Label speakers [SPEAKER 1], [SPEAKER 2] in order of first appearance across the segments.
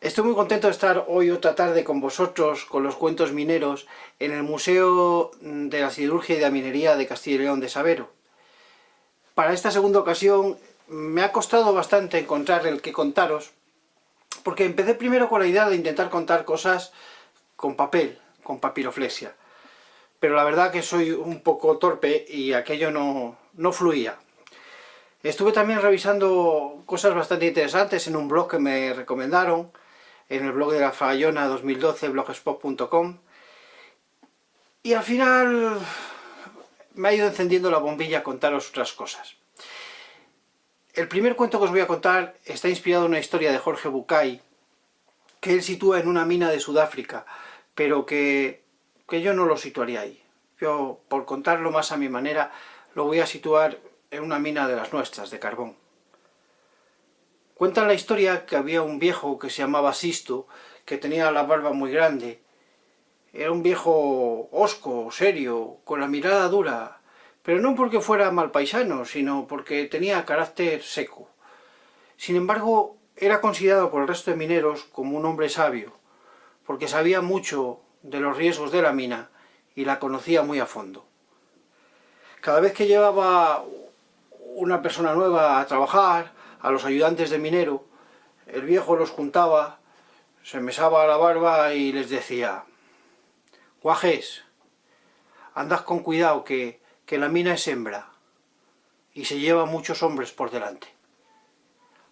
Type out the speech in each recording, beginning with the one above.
[SPEAKER 1] Estoy muy contento de estar hoy otra tarde con vosotros, con los cuentos mineros, en el Museo de la Siderurgia y de la Minería de Castilla y León de Sabero. Para esta segunda ocasión me ha costado bastante encontrar el que contaros, porque empecé primero con la idea de intentar contar cosas con papel, con papiroflexia. Pero la verdad que soy un poco torpe y aquello no fluía. Estuve también revisando cosas bastante interesantes en un blog que me recomendaron, en el blog de la Fallona 2012, blogspot.com, y al final me ha ido encendiendo la bombilla a contaros otras cosas. El primer cuento que os voy a contar está inspirado en una historia de Jorge Bucay, que él sitúa en una mina de Sudáfrica, pero que yo no lo situaría ahí. Yo, por contarlo más a mi manera, lo voy a situar en una mina de las nuestras, de carbón. Cuentan la historia que había un viejo que se llamaba Sisto, que tenía la barba muy grande. Era un viejo hosco, serio, con la mirada dura, pero no porque fuera mal paisano, sino porque tenía carácter seco. Sin embargo, era considerado por el resto de mineros como un hombre sabio, porque sabía mucho de los riesgos de la mina y la conocía muy a fondo. Cada vez que llevaba una persona nueva a trabajar, a los ayudantes de minero, el viejo los juntaba, se mesaba la barba y les decía: guajes, andad con cuidado que la mina es hembra y se lleva muchos hombres por delante.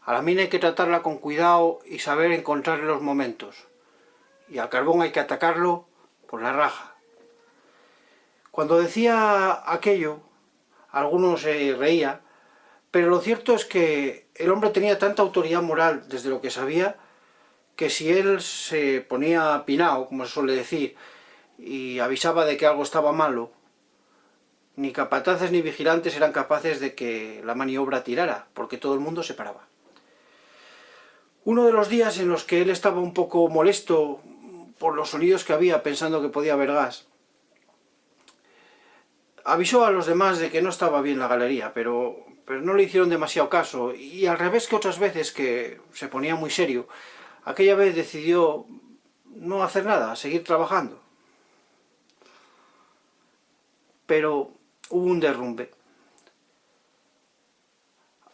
[SPEAKER 1] A la mina hay que tratarla con cuidado y saber encontrarle los momentos, y al carbón hay que atacarlo por la raja. Cuando decía aquello, algunos se reía, pero lo cierto es que el hombre tenía tanta autoridad moral desde lo que sabía, que si él se ponía pinao, como se suele decir, y avisaba de que algo estaba malo, ni capataces ni vigilantes eran capaces de que la maniobra tirara, porque todo el mundo se paraba. Uno de los días en los que él estaba un poco molesto por los sonidos que había, pensando que podía haber gas, avisó a los demás de que no estaba bien la galería, pero no le hicieron demasiado caso, y al revés que otras veces, que se ponía muy serio, aquella vez decidió no hacer nada, seguir trabajando. Pero hubo un derrumbe.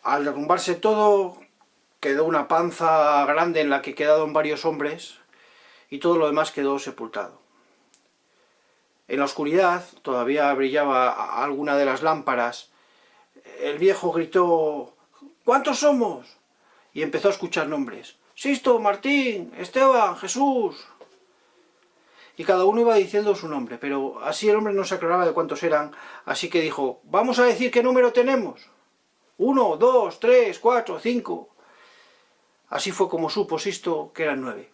[SPEAKER 1] Al derrumbarse todo, quedó una panza grande en la que quedaron varios hombres, y todo lo demás quedó sepultado. En la oscuridad todavía brillaba alguna de las lámparas. El viejo gritó: ¿cuántos somos? Y empezó a escuchar nombres: Sisto, Martín, Esteban, Jesús. Y cada uno iba diciendo su nombre, pero así el hombre no se aclaraba de cuántos eran, así que dijo: vamos a decir qué número tenemos. 1, 2, 3, 4, 5. Así fue como supo Sisto que eran 9.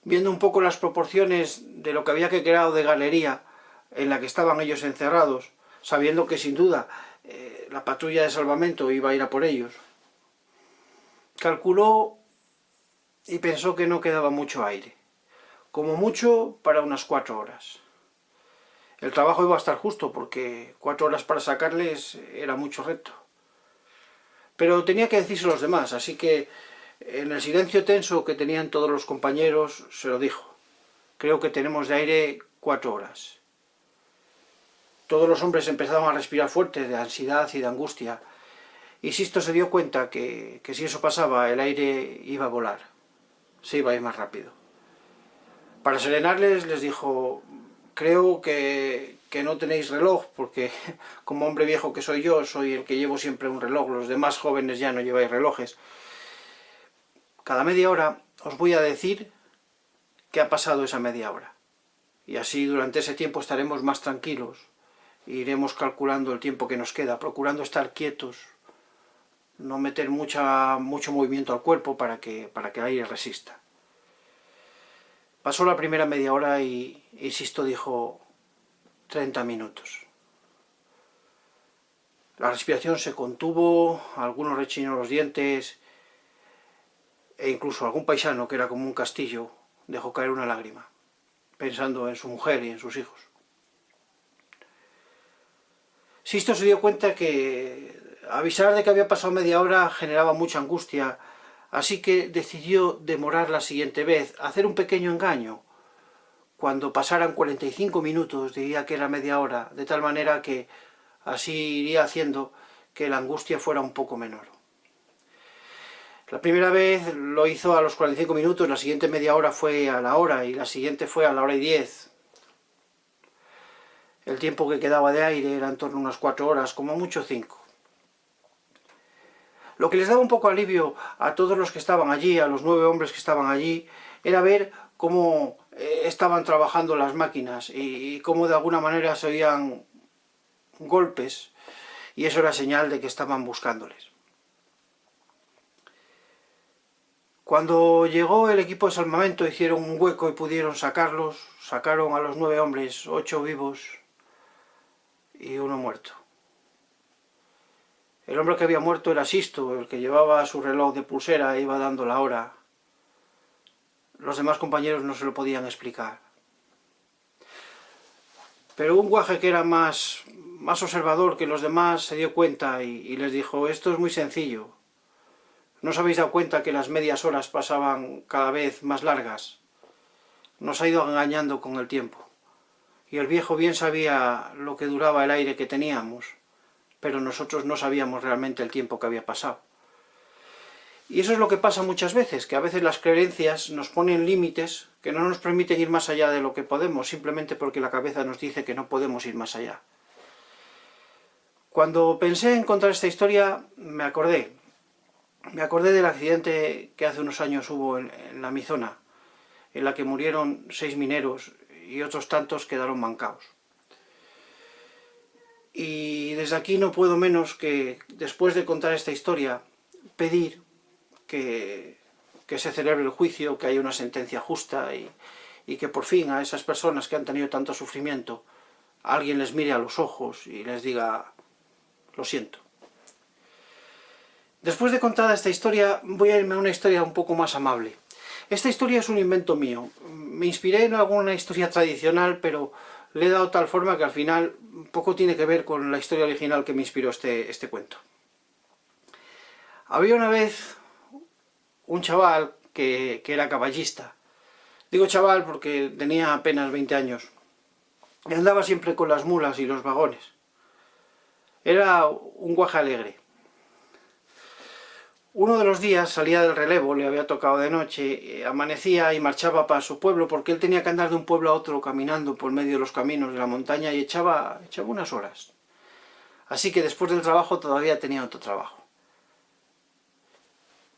[SPEAKER 1] Viendo un poco las proporciones de lo que había quedado de galería en la que estaban ellos encerrados, sabiendo que sin duda la patrulla de salvamento iba a ir a por ellos, calculó y pensó que no quedaba mucho aire, como mucho para unas 4 horas. El trabajo iba a estar justo, porque 4 horas para sacarles era mucho reto. Pero tenía que decirse a los demás, así que en el silencio tenso que tenían todos los compañeros se lo dijo: creo que tenemos de aire 4 horas. Todos los hombres empezaron a respirar fuerte de ansiedad y de angustia, y Sisto se dio cuenta que si eso pasaba, el aire iba a volar, se iba a ir más rápido. Para serenarles les dijo: creo que no tenéis reloj, porque como hombre viejo que soy yo, soy el que llevo siempre un reloj, los demás jóvenes ya no lleváis relojes. Cada media hora os voy a decir qué ha pasado esa media hora, y así durante ese tiempo estaremos más tranquilos e iremos calculando el tiempo que nos queda, procurando estar quietos, no meter mucho movimiento al cuerpo para que el aire resista. Pasó la primera media hora y Sisto dijo: 30 minutos. La respiración se contuvo, algunos rechinó los dientes, e incluso algún paisano, que era como un castillo, dejó caer una lágrima, pensando en su mujer y en sus hijos. Sisto se dio cuenta que avisar de que había pasado media hora generaba mucha angustia así que decidió demorar la siguiente vez, hacer un pequeño engaño. Cuando pasaran 45 minutos diría que era media hora, de tal manera que así iría haciendo que la angustia fuera un poco menor. La primera vez lo hizo a los 45 minutos, la siguiente media hora fue a la hora y la siguiente fue a la hora y 10. El tiempo que quedaba de aire era en torno a unas 4 horas, como mucho 5. Lo que les daba un poco alivio a todos los que estaban allí, a los 9 hombres que estaban allí, era ver cómo estaban trabajando las máquinas y cómo de alguna manera se oían golpes, y eso era señal de que estaban buscándoles. Cuando llegó el equipo de salvamento hicieron un hueco y pudieron sacarlos. Sacaron a los 9 hombres, 8 vivos y 1 muerto. El hombre que había muerto era Sisto, el que llevaba su reloj de pulsera e iba dando la hora. Los demás compañeros no se lo podían explicar. Pero un guaje que era más observador que los demás se dio cuenta y les dijo: esto es muy sencillo. ¿No os habéis dado cuenta que las medias horas pasaban cada vez más largas? Nos ha ido engañando con el tiempo. Y el viejo bien sabía lo que duraba el aire que teníamos, pero nosotros no sabíamos realmente el tiempo que había pasado. Y eso es lo que pasa muchas veces, que a veces las creencias nos ponen límites que no nos permiten ir más allá de lo que podemos, simplemente porque la cabeza nos dice que no podemos ir más allá. Cuando pensé en contar esta historia, me acordé del accidente que hace unos años hubo en la Amazona, en la que murieron 6 mineros y otros tantos quedaron mancaos. Y desde aquí no puedo menos que, después de contar esta historia, pedir que se celebre el juicio, que haya una sentencia justa y que por fin a esas personas que han tenido tanto sufrimiento alguien les mire a los ojos y les diga: lo siento. Después de contada esta historia, voy a irme a una historia un poco más amable. Esta historia es un invento mío. Me inspiré en alguna historia tradicional, pero le he dado tal forma que al final poco tiene que ver con la historia original que me inspiró este cuento. Había una vez un chaval que era caballista. Digo chaval porque tenía apenas 20 años. Y andaba siempre con las mulas y los vagones. Era un guaje alegre. Uno de los días salía del relevo, le había tocado de noche, amanecía y marchaba para su pueblo, porque él tenía que andar de un pueblo a otro caminando por medio de los caminos de la montaña y echaba unas horas. Así que después del trabajo todavía tenía otro trabajo.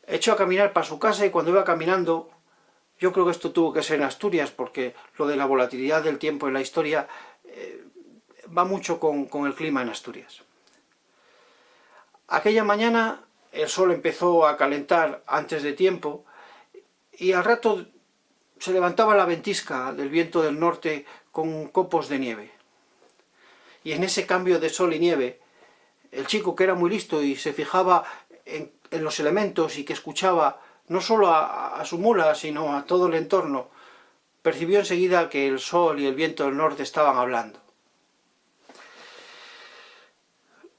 [SPEAKER 1] Echó a caminar para su casa y cuando iba caminando, yo creo que esto tuvo que ser en Asturias, porque lo de la volatilidad del tiempo en la historia va mucho con el clima en Asturias. Aquella mañana el sol empezó a calentar antes de tiempo y al rato se levantaba la ventisca del viento del norte con copos de nieve. Y en ese cambio de sol y nieve, el chico, que era muy listo y se fijaba en los elementos y que escuchaba no solo a su mula sino a todo el entorno, percibió enseguida que el sol y el viento del norte estaban hablando.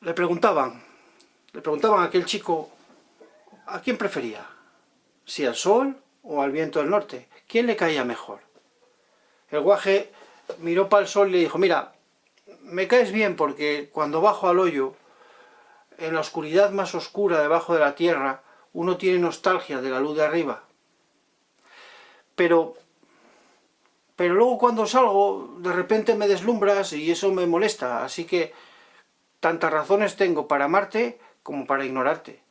[SPEAKER 1] Le preguntaban a aquel chico a quién prefería, si al sol o al viento del norte, quién le caía mejor. El guaje miró para el sol y le dijo: mira, me caes bien porque cuando bajo al hoyo, en la oscuridad más oscura debajo de la tierra, uno tiene nostalgia de la luz de arriba. Pero luego cuando salgo, de repente me deslumbras y eso me molesta, así que tantas razones tengo para amarte como para ignorarte.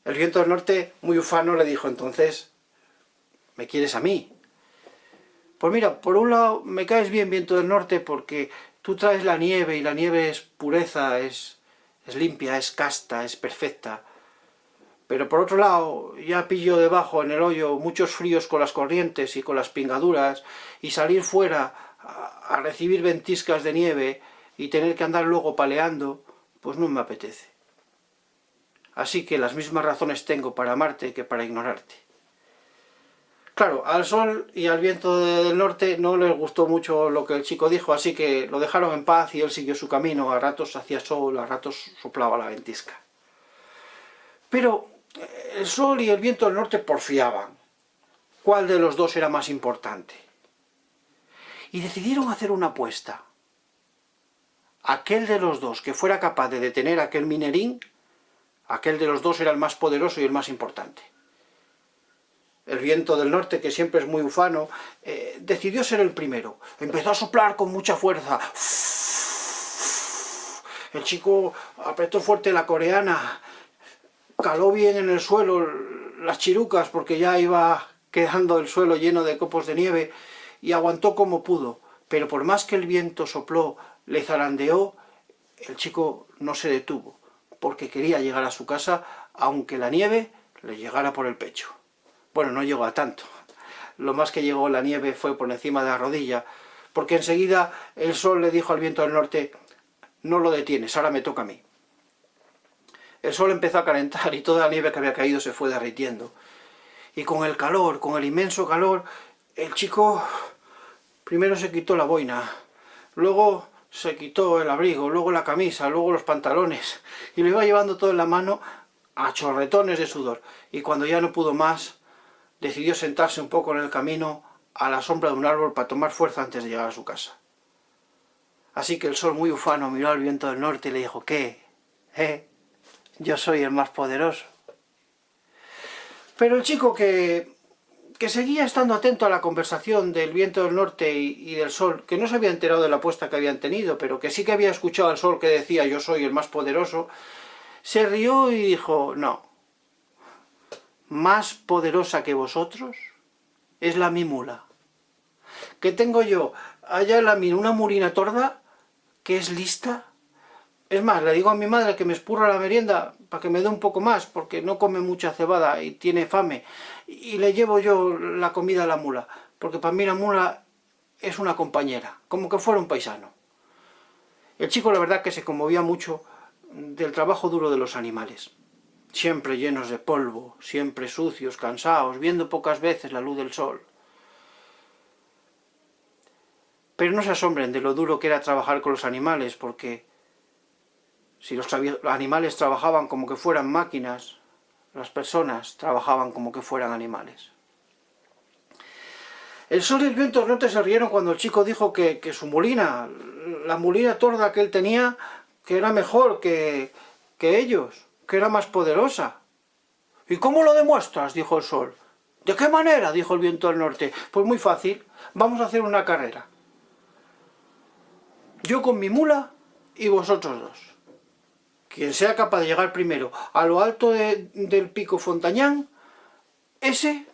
[SPEAKER 1] El viento del norte, muy ufano, le dijo entonces: ¿me quieres a mí? Pues mira, por un lado me caes bien, viento del norte, porque tú traes la nieve y la nieve es pureza, es limpia, es casta, es perfecta. Pero por otro lado, ya pillo debajo en el hoyo muchos fríos con las corrientes y con las pingaduras, y salir fuera a recibir ventiscas de nieve y tener que andar luego paleando, pues no me apetece. Así que las mismas razones tengo para amarte que para ignorarte. Claro, al sol y al viento del norte no les gustó mucho lo que el chico dijo, así que lo dejaron en paz y él siguió su camino. A ratos hacía sol, a ratos soplaba la ventisca. Pero El sol y el viento del norte porfiaban cuál de los dos era más importante. Y decidieron hacer una apuesta. Aquel de los dos que fuera capaz de detener aquel minerín, aquel de los dos era el más poderoso y el más importante. El viento del norte, que siempre es muy ufano, decidió ser el primero. Empezó a soplar con mucha fuerza. El chico apretó fuerte la coreana, caló bien en el suelo las chirucas porque ya iba quedando el suelo lleno de copos de nieve y aguantó como pudo. Pero por más que el viento sopló, le zarandeó, el chico no se detuvo porque quería llegar a su casa aunque la nieve le llegara por el pecho. Bueno, no llegó a tanto. Lo más que llegó la nieve fue por encima de la rodilla, porque enseguida el sol le dijo al viento del norte: no lo detienes, ahora me toca a mí. El sol empezó a calentar y toda la nieve que había caído se fue derritiendo. Y con el calor, con el inmenso calor, el chico primero se quitó la boina, luego se quitó el abrigo, luego la camisa, luego los pantalones, y lo iba llevando todo en la mano a chorretones de sudor. Y cuando ya no pudo más, decidió sentarse un poco en el camino a la sombra de un árbol para tomar fuerza antes de llegar a su casa. Así que el sol, muy ufano, miró al viento del norte y le dijo: ¿qué? Yo soy el más poderoso. Pero el chico, que seguía estando atento a la conversación del viento del norte y del sol, que no se había enterado de la apuesta que habían tenido, pero que sí que había escuchado al sol que decía: yo soy el más poderoso, se rió y dijo: no, más poderosa que vosotros es la mi mula. Que tengo yo allá en la mina una mulina torda que es lista. Es más, le digo a mi madre que me espurra la merienda para que me dé un poco más, porque no come mucha cebada y tiene fame. Y le llevo yo la comida a la mula, porque para mí la mula es una compañera, como que fuera un paisano. El chico, la verdad, que se conmovía mucho del trabajo duro de los animales. Siempre llenos de polvo, siempre sucios, cansados, viendo pocas veces la luz del sol. Pero no se asombren de lo duro que era trabajar con los animales, porque si los animales trabajaban como que fueran máquinas, las personas trabajaban como que fueran animales. El sol y el viento del norte se rieron cuando el chico dijo que su mulina, la mulina torda que él tenía, que era mejor que ellos, que era más poderosa. ¿Y cómo lo demuestras?, dijo el sol. ¿De qué manera?, dijo el viento del norte. Pues muy fácil, vamos a hacer una carrera. Yo con mi mula y vosotros dos. Quien sea capaz de llegar primero a lo alto del pico Fontañán, ese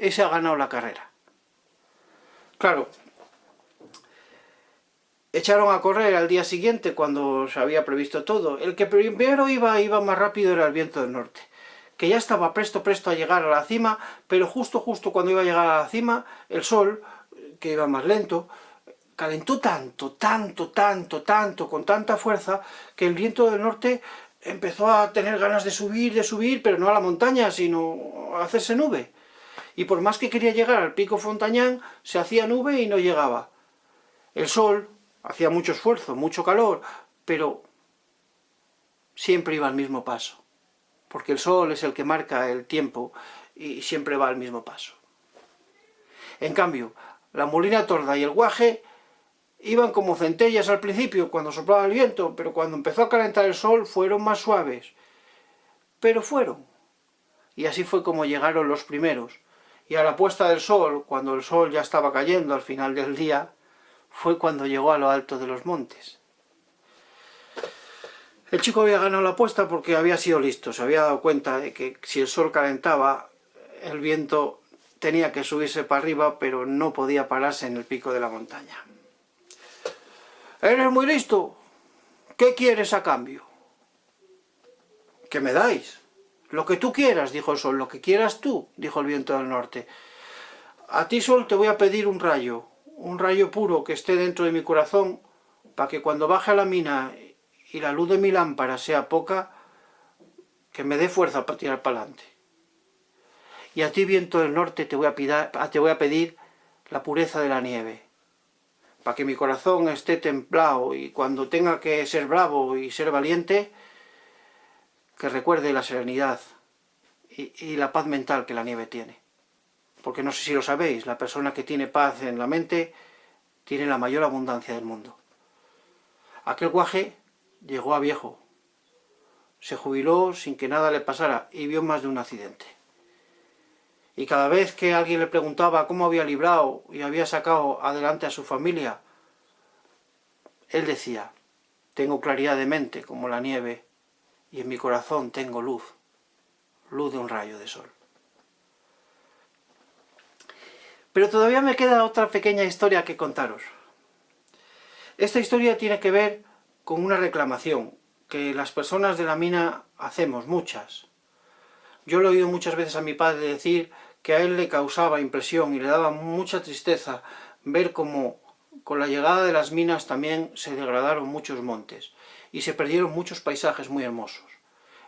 [SPEAKER 1] ha ganado la carrera. Claro, echaron a correr al día siguiente cuando se había previsto todo. El que primero iba más rápido era el viento del norte, que ya estaba presto a llegar a la cima, pero justo cuando iba a llegar a la cima, el sol, que iba más lento, calentó tanto, con tanta fuerza, que el viento del norte empezó a tener ganas de subir, pero no a la montaña, sino a hacerse nube. Y por más que quería llegar al pico Fontañán, se hacía nube y no llegaba. El sol hacía mucho esfuerzo, mucho calor, pero siempre iba al mismo paso, porque el sol es el que marca el tiempo y siempre va al mismo paso. En cambio, la mulina torda y el guaje iban como centellas al principio cuando soplaba el viento, pero cuando empezó a calentar el sol fueron más suaves. Pero fueron. Y así fue como llegaron los primeros. Y a la puesta del sol, cuando el sol ya estaba cayendo al final del día, fue cuando llegó a lo alto de los montes. El chico había ganado la apuesta porque había sido listo, se había dado cuenta de que si el sol calentaba, el viento tenía que subirse para arriba, pero no podía pararse en el pico de la montaña. ¿Eres muy listo? ¿Qué quieres a cambio? ¿Qué me dais? Lo que tú quieras, dijo el sol. Lo que quieras tú, dijo el viento del norte. A ti, sol, te voy a pedir un rayo puro que esté dentro de mi corazón, para que cuando baje a la mina y la luz de mi lámpara sea poca, que me dé fuerza para tirar para adelante. Y a ti, viento del norte, te voy a pedir la pureza de la nieve, para que mi corazón esté templado y cuando tenga que ser bravo y ser valiente, que recuerde la serenidad y la paz mental que la nieve tiene. Porque no sé si lo sabéis, la persona que tiene paz en la mente tiene la mayor abundancia del mundo. Aquel guaje llegó a viejo, se jubiló sin que nada le pasara y vio más de un accidente. Y cada vez que alguien le preguntaba cómo había librado y había sacado adelante a su familia, él decía: tengo claridad de mente como la nieve y en mi corazón tengo luz, luz de un rayo de sol. Pero todavía me queda otra pequeña historia que contaros. Esta historia tiene que ver con una reclamación que las personas de la mina hacemos, muchas. Yo lo he oído muchas veces a mi padre decir que a él le causaba impresión y le daba mucha tristeza ver cómo con la llegada de las minas también se degradaron muchos montes y se perdieron muchos paisajes muy hermosos.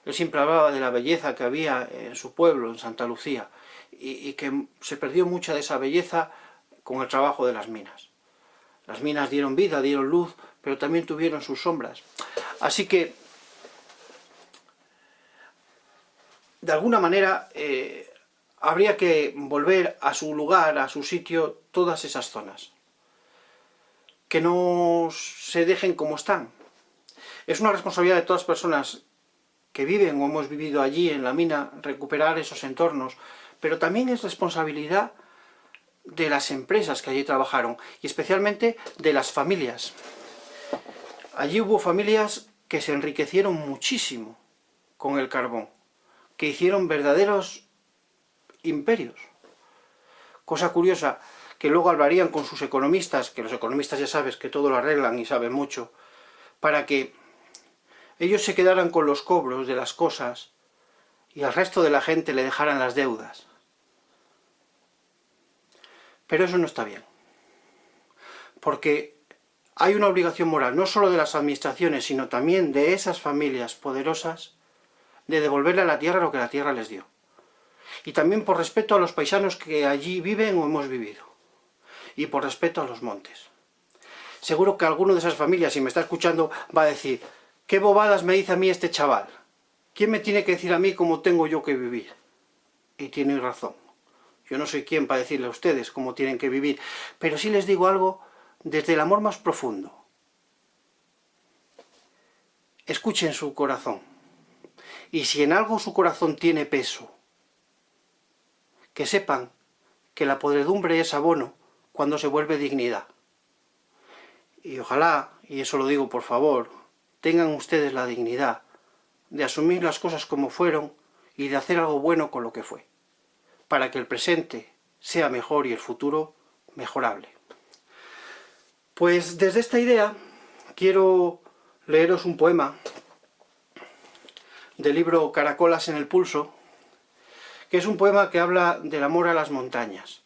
[SPEAKER 1] Él siempre hablaba de la belleza que había en su pueblo, en Santa Lucía, y que se perdió mucha de esa belleza con el trabajo de las minas. Las minas dieron vida, dieron luz, pero también tuvieron sus sombras. Así que, de alguna manera, habría que volver a su lugar, a su sitio, todas esas zonas. Que no se dejen como están. Es una responsabilidad de todas las personas que viven o hemos vivido allí en la mina recuperar esos entornos, pero también es responsabilidad de las empresas que allí trabajaron y especialmente de las familias. Allí hubo familias que se enriquecieron muchísimo con el carbón, que hicieron verdaderos imperios. Cosa curiosa, que luego hablarían con sus economistas, que los economistas ya sabes que todo lo arreglan y saben mucho, para que ellos se quedaran con los cobros de las cosas y al resto de la gente le dejaran las deudas. Pero eso no está bien, porque hay una obligación moral, no solo de las administraciones, sino también de esas familias poderosas, de devolverle a la tierra lo que la tierra les dio. Y también por respeto a los paisanos que allí viven o hemos vivido. Y por respeto a los montes. Seguro que alguno de esas familias, si me está escuchando, va a decir: ¿qué bobadas me dice a mí este chaval? ¿Quién me tiene que decir a mí cómo tengo yo que vivir? Y tiene razón. Yo no soy quien para decirle a ustedes cómo tienen que vivir, pero sí les digo algo desde el amor más profundo. Escuchen su corazón. Y si en algo su corazón tiene peso, que sepan que la podredumbre es abono cuando se vuelve dignidad. Y ojalá, y eso lo digo por favor, tengan ustedes la dignidad de asumir las cosas como fueron y de hacer algo bueno con lo que fue, para que el presente sea mejor y el futuro mejorable. Pues desde esta idea quiero leeros un poema del libro Caracolas en el pulso, que es un poema que habla del amor a las montañas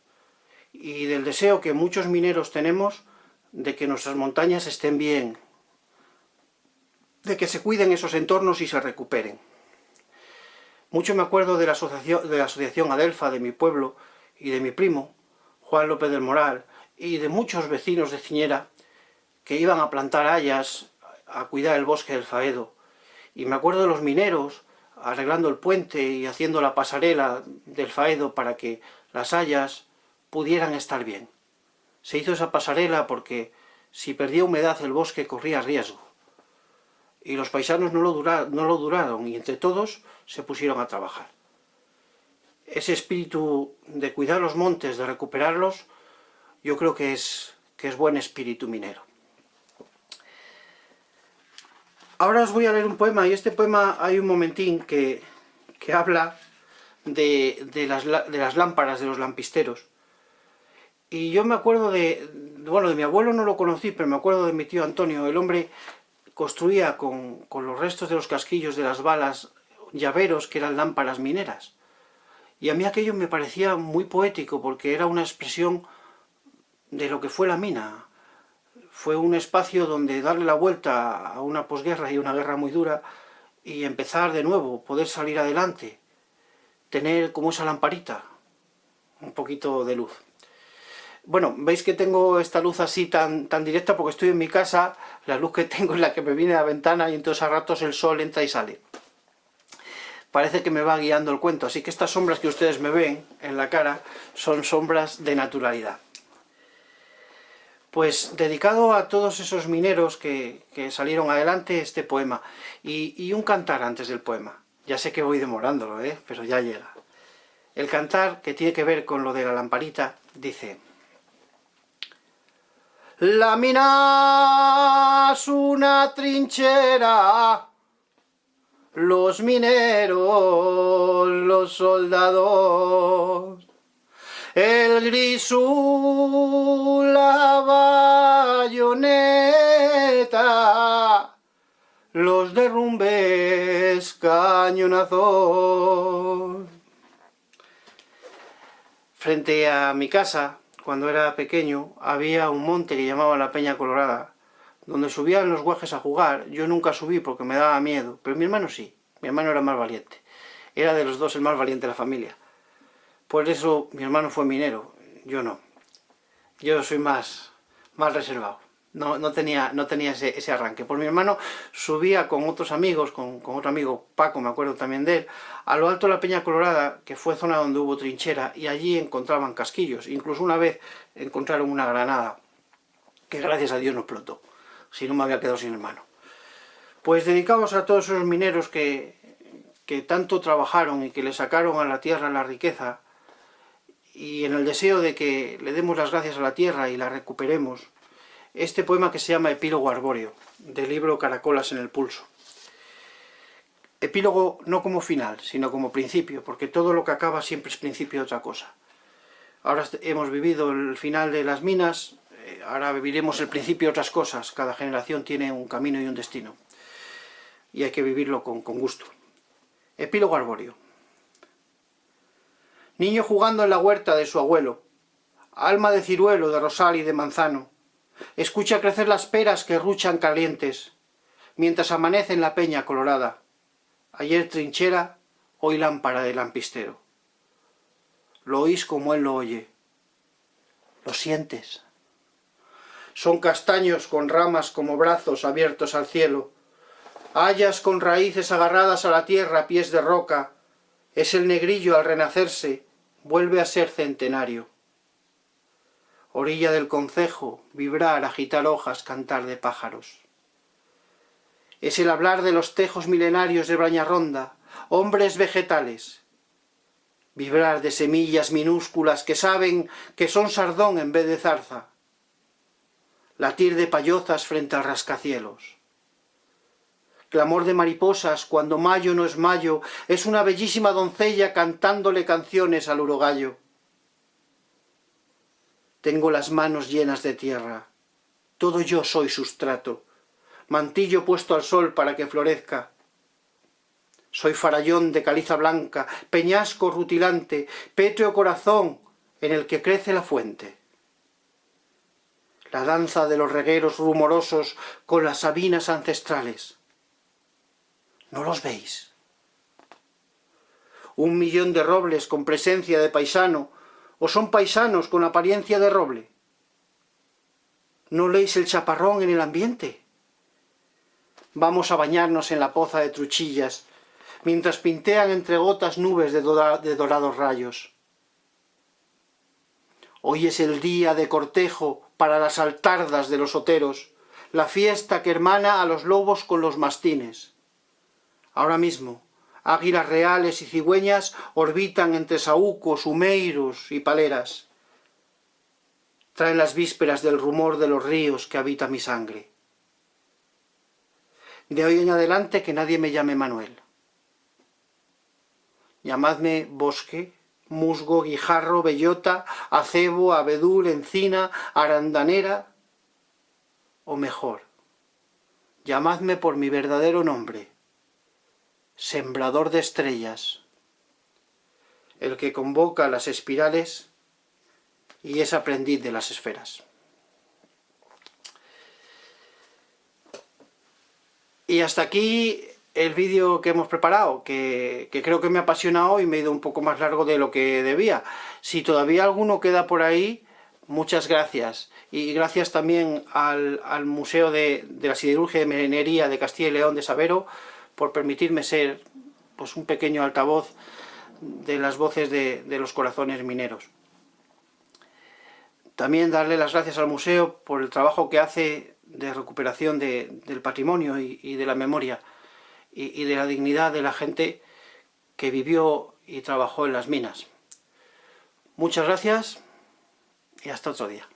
[SPEAKER 1] y del deseo que muchos mineros tenemos de que nuestras montañas estén bien, de que se cuiden esos entornos y se recuperen. Mucho me acuerdo de la asociación Adelfa de mi pueblo y de mi primo, Juan López del Moral, y de muchos vecinos de Ciñera que iban a plantar hayas, a cuidar el bosque del Faedo. Y me acuerdo de los mineros arreglando el puente y haciendo la pasarela del Faedo para que las hayas pudieran estar bien. Se hizo esa pasarela porque si perdía humedad el bosque corría riesgo. Y los paisanos no lo duraron y entre todos se pusieron a trabajar. Ese espíritu de cuidar los montes, de recuperarlos, yo creo que es buen espíritu minero. Ahora os voy a leer un poema, y este poema hay un momentín que habla de las lámparas, de los lampisteros. Y yo me acuerdo de mi abuelo no lo conocí, pero me acuerdo de mi tío Antonio. El hombre construía con los restos de los casquillos de las balas llaveros que eran lámparas mineras. Y a mí aquello me parecía muy poético porque era una expresión de lo que fue la mina. Fue un espacio donde darle la vuelta a una posguerra y una guerra muy dura y empezar de nuevo, poder salir adelante, tener como esa lamparita, un poquito de luz. Bueno, veis que tengo esta luz así tan directa porque estoy en mi casa, la luz que tengo es la que me viene a la ventana y entonces a ratos el sol entra y sale. parece que me va guiando el cuento, así que estas sombras que ustedes me ven en la cara son sombras de naturalidad. Pues dedicado a todos esos mineros que salieron adelante este poema, y un cantar antes del poema. Ya sé que voy demorándolo, pero ya llega. El cantar, que tiene que ver con lo de la lamparita, dice: la mina es una trinchera, los mineros, los soldados, el grisú, la bayoneta, los derrumbes, cañonazos. Frente a mi casa, cuando era pequeño, había un monte que llamaban la Peña Colorada, donde subían los guajes a jugar. Yo nunca subí porque me daba miedo, pero mi hermano sí. Mi hermano era más valiente. Era de los dos el más valiente de la familia. Por eso mi hermano fue minero, yo no. Yo soy más reservado. No tenía ese arranque. Por mi hermano subía con otros amigos, con otro amigo Paco, me acuerdo también de él, a lo alto de la Peña Colorada, que fue zona donde hubo trinchera, y allí encontraban casquillos. Incluso una vez encontraron una granada, que gracias a Dios no explotó, si no me había quedado sin hermano. Pues dedicados a todos esos mineros que tanto trabajaron y que le sacaron a la tierra la riqueza, y en el deseo de que le demos las gracias a la tierra y la recuperemos, este poema que se llama Epílogo Arbóreo, del libro Caracolas en el pulso. Epílogo no como final, sino como principio, porque todo lo que acaba siempre es principio de otra cosa. Ahora hemos vivido el final de las minas, ahora viviremos el principio de otras cosas. Cada generación tiene un camino y un destino, y hay que vivirlo con gusto. Epílogo Arbóreo. Niño jugando en la huerta de su abuelo, alma de ciruelo, de rosal y de manzano, escucha crecer las peras que ruchan calientes, mientras amanece en la Peña Colorada. Ayer trinchera, hoy lámpara de lampistero. Lo oís como él lo oye. Lo sientes. Son castaños con ramas como brazos abiertos al cielo, hayas con raíces agarradas a la tierra, pies de roca. Es el negrillo al renacerse, vuelve a ser centenario. Orilla del concejo, vibrar, agitar hojas, cantar de pájaros. Es el hablar de los tejos milenarios de Brañarronda, hombres vegetales. Vibrar de semillas minúsculas que saben que son sardón en vez de zarza. Latir de payozas frente al rascacielos. Clamor de mariposas cuando mayo no es mayo, es una bellísima doncella cantándole canciones al urogallo. Tengo las manos llenas de tierra, todo yo soy sustrato, mantillo puesto al sol para que florezca. Soy farallón de caliza blanca, peñasco rutilante, pétreo corazón en el que crece la fuente. La danza de los regueros rumorosos con las sabinas ancestrales. ¿No los veis? 1 millón de robles con presencia de paisano, ¿o son paisanos con apariencia de roble? ¿No leéis el chaparrón en el ambiente? Vamos a bañarnos en la poza de truchillas, mientras pintean entre gotas nubes de dorados rayos. Hoy es el día de cortejo para las altardas de los oteros, la fiesta que hermana a los lobos con los mastines. Ahora mismo, águilas reales y cigüeñas orbitan entre saúcos, humeiros y paleras. Traen las vísperas del rumor de los ríos que habita mi sangre. De hoy en adelante que nadie me llame Manuel. Llamadme bosque, musgo, guijarro, bellota, acebo, abedul, encina, arandanera, o mejor, llamadme por mi verdadero nombre, sembrador de estrellas, el que convoca las espirales y es aprendiz de las esferas. Y hasta aquí el vídeo que hemos preparado, que creo que me ha apasionado y me he ido un poco más largo de lo que debía. Si todavía alguno queda por ahí, muchas gracias. Y gracias también al Museo de la Siderurgia y Minería de Castilla y León de Sabero por permitirme ser pues un pequeño altavoz de las voces de los corazones mineros. También darle las gracias al museo por el trabajo que hace de recuperación del patrimonio y de la memoria y de la dignidad de la gente que vivió y trabajó en las minas. Muchas gracias y hasta otro día.